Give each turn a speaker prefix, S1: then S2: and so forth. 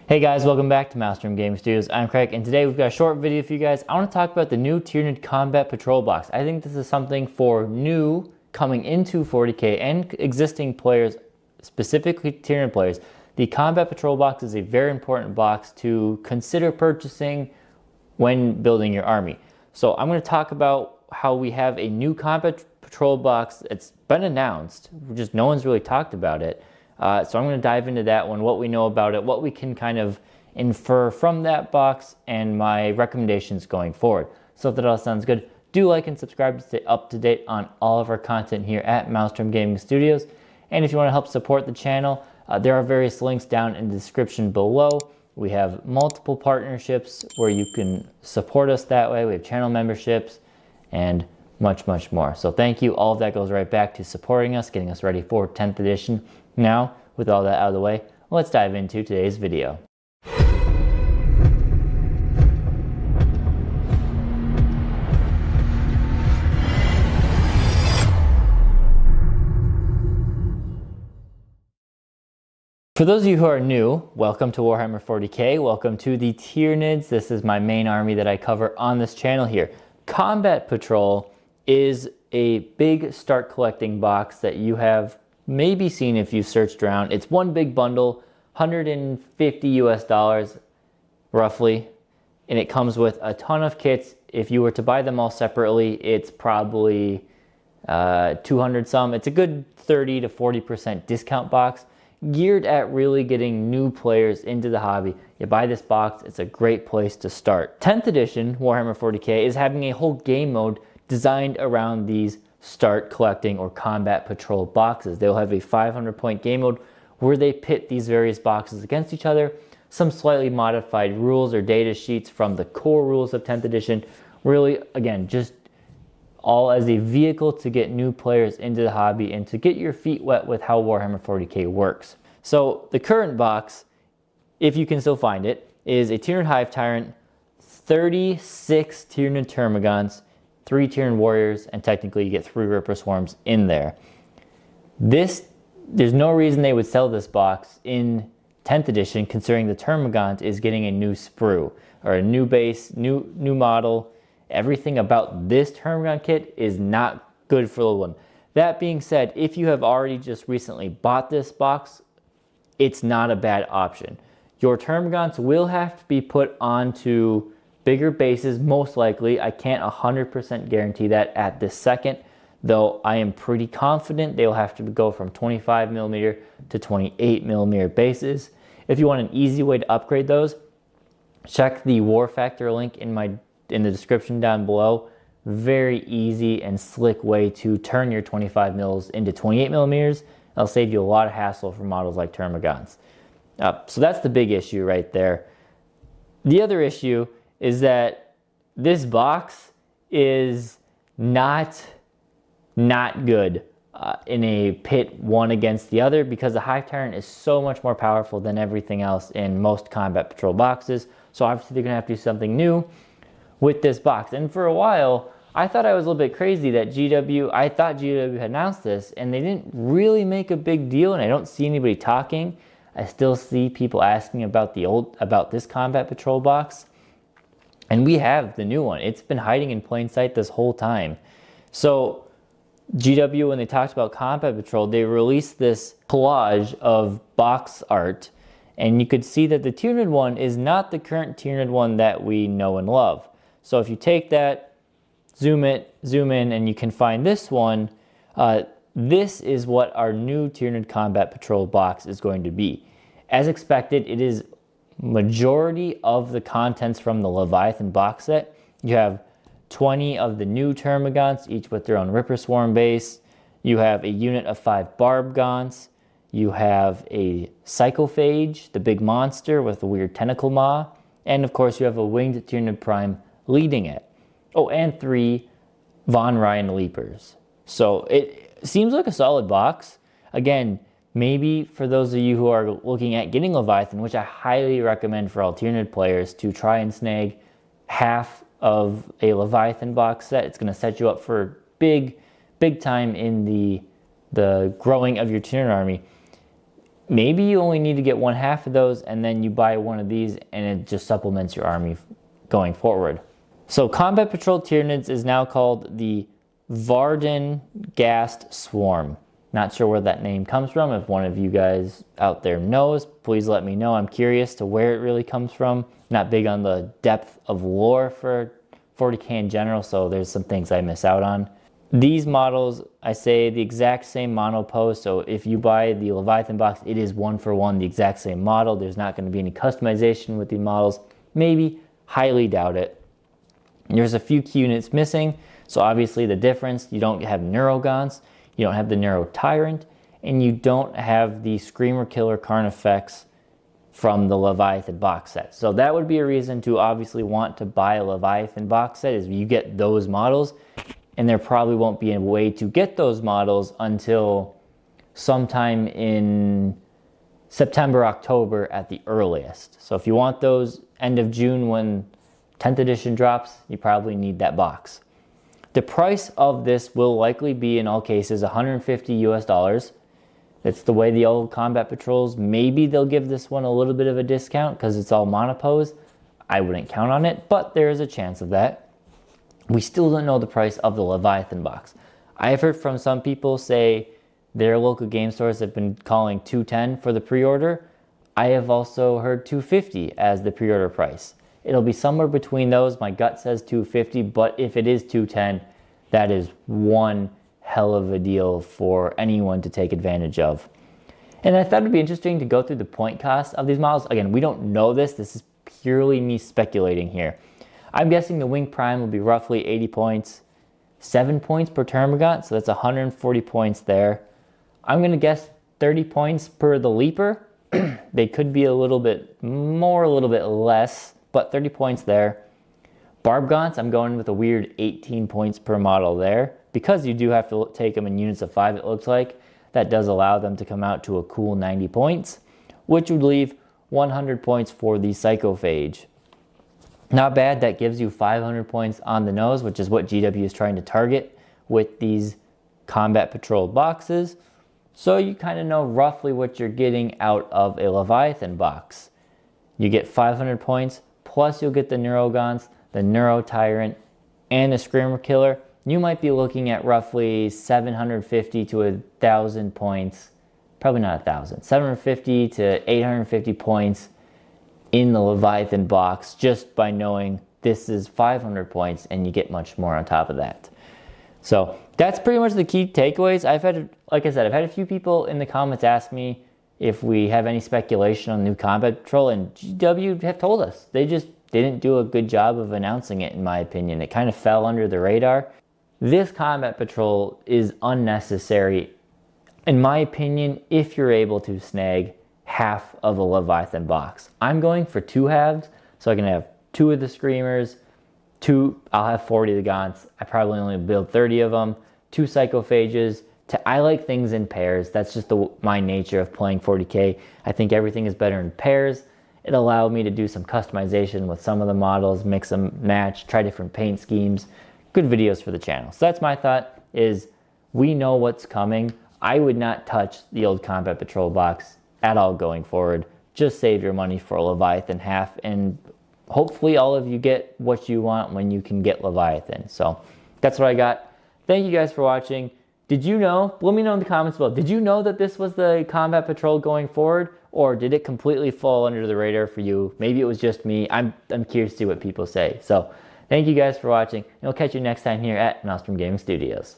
S1: Hey guys, welcome back to Maelstrom Gaming Studios. I'm Craig, and today we've got a short video for you guys. I want to talk about the new Tyranid Combat Patrol box. I think this is something for new coming into 40k and existing players, specifically Tyranid players. The Combat Patrol box is a very important box to consider purchasing when building your army. So I'm going to talk about how we have a new Combat Patrol box. It's been announced, just no one's really talked about it. So I'm going to dive into that one, what we know about it, what we can kind of infer from that box, and my recommendations going forward. So if that all sounds good, do like and subscribe to stay up to date on all of our content here at Maelstrom Gaming Studios. And if you want to help support the channel, there are various links down in the description below. We have multiple partnerships where you can support us that way. We have channel memberships and much more. So thank you. All of that goes right back to supporting us, getting us ready for 10th edition. Now, with all that out of the way, let's dive into today's video. For those of you who are new, welcome to Warhammer 40k, welcome to the Tyranids. This is my main army that I cover on this channel here. Combat Patrol is a big start collecting box that you have maybe seen if you searched around. It's one big bundle, $150 US roughly, and it comes with a ton of kits. If you were to buy them all separately, it's probably 200 some. It's a good 30 to 40% discount box geared at really getting new players into the hobby. You buy this box, it's a great place to start. 10th edition Warhammer 40k is having a whole game mode designed around these start collecting or combat patrol boxes. They'll have a 500 point game mode where they pit these various boxes against each other. Some slightly modified rules or data sheets from the core rules of 10th edition. Really, again, just all as a vehicle to get new players into the hobby and to get your feet wet with how Warhammer 40k works. So the current box, if you can still find it, is a Tyranid Hive Tyrant, 36 Tyranid Termagants, 3 Tyranid Warriors, and technically you get 3 Ripper Swarms in there. There's no reason they would sell this box in 10th edition, considering the Termagant is getting a new sprue, or a new base, new model. Everything about this Termagant kit is not good for level 1. That being said, if you have already just recently bought this box, it's not a bad option. Your Termagants will have to be put onto bigger bases, most likely. I can't 100% guarantee that at this second, though I am pretty confident they'll have to go from 25mm to 28mm bases. If you want an easy way to upgrade those, check the War Factor link in the description down below. Very easy and slick way to turn your 25mm into 28mm. That'll save you a lot of hassle for models like Termagants. So that's the big issue right there. The other issue is that this box is not good in a pit one against the other, because the Hive Tyrant is so much more powerful than everything else in most Combat Patrol boxes. So obviously they're going to have to do something new with this box. And for a while, I thought I was a little bit crazy that I thought GW had announced this, and they didn't really make a big deal, and I don't see anybody talking. I still see people asking about this Combat Patrol box. And we have the new one. It's been hiding in plain sight this whole time. So GW, when they talked about Combat Patrol, they released this collage of box art, and you could see that the Tyranid one is not the current Tyranid one that we know and love. So if you take that, zoom in, and you can find this one, this is what our new Tyranid Combat Patrol box is going to be. As expected, it is majority of the contents from the Leviathan box set. You have 20 of the new Termagants, each with their own Ripper Swarm base. You have a unit of 5 Barb Gaunts. You have a Psychophage, the big monster with a weird tentacle maw. And of course you have a winged Tyranid Prime leading it. Oh, and 3 Von Ryan Leapers. So it seems like a solid box. Again, maybe for those of you who are looking at getting Leviathan, which I highly recommend for all Tyranid players, to try and snag half of a Leviathan box set. It's going to set you up for big time in the growing of your Tyranid army. maybe you only need to get 1/2 of those, and then you buy one of these and it just supplements your army going forward. So Combat Patrol Tyranids is now called the Varden Gast Swarm. Not sure where that name comes from. If one of you guys out there knows, please let me know. I'm curious to where it really comes from. Not big on the depth of lore for 40K in general, so there's some things I miss out on. These models, I say the exact same mono pose, so if you buy the Leviathan box, it is 1-for-1 the exact same model. There's not going to be any customization with the models. Maybe, highly doubt it. There's a few key units missing, so obviously the difference, you don't have Neurogons, you don't have the Neuro Tyrant, and you don't have the Screamer Killer Carnifex from the Leviathan box set. So that would be a reason to obviously want to buy a Leviathan box set, is you get those models, and there probably won't be a way to get those models until sometime in September, October at the earliest. So if you want those end of June when 10th edition drops, you probably need that box. The price of this will likely be, in all cases, $150 US. It's the way the old Combat Patrols. Maybe they'll give this one a little bit of a discount because it's all monopose. I wouldn't count on it, but there is a chance of that. We still don't know the price of the Leviathan box. I have heard from some people say their local game stores have been calling $210 for the pre-order. I have also heard $250 as the pre-order price. It'll be somewhere between those. My gut says $250, but if it is $210, that is one hell of a deal for anyone to take advantage of. And I thought it'd be interesting to go through the point cost of these models. Again, we don't know this. This is purely me speculating here. I'm guessing the Wing Prime will be roughly 80 points, 7 points per Termagant, so that's 140 points there. I'm going to guess 30 points per the Leaper. They could be a little bit more, a little bit less, but 30 points there. Barbgaunts, I'm going with a weird 18 points per model there. Because you do have to take them in units of 5, it looks like. That does allow them to come out to a cool 90 points, which would leave 100 points for the Psychophage. Not bad, that gives you 500 points on the nose, which is what GW is trying to target with these Combat Patrol boxes. So you kind of know roughly what you're getting out of a Leviathan box. You get 500 points, plus you'll get the Neurogons, the Neuro Tyrant, and the Screamer Killer. You might be looking at roughly 750 to 1,000 points. Probably not 1,000. 750 to 850 points in the Leviathan box just by knowing this is 500 points and you get much more on top of that. So that's pretty much the key takeaways. I've had, like I said, I've had a few people in the comments ask me if we have any speculation on new Combat Patrol, and GW have told us. They just didn't do a good job of announcing it, in my opinion. It kind of fell under the radar. This Combat Patrol is unnecessary, in my opinion, if you're able to snag half of a Leviathan box. I'm going for 2 halves, so I can have 2 of the Screamers, I'll have 40 of the Gaunts. I probably only build 30 of them, 2 Psychophages. I like things in pairs. That's just my nature of playing 40K. I think everything is better in pairs. It allowed me to do some customization with some of the models, mix them, match, try different paint schemes. Good videos for the channel. So that's my thought, is we know what's coming. I would not touch the old Combat Patrol box at all going forward. Just save your money for a Leviathan half, and hopefully all of you get what you want when you can get Leviathan. So that's what I got. Thank you guys for watching. Did you know? Let me know in the comments below. Did you know that this was the Combat Patrol going forward? Or did it completely fall under the radar for you? Maybe it was just me. I'm curious to see what people say. So thank you guys for watching, and we'll catch you next time here at Maelstrom Gaming Studios.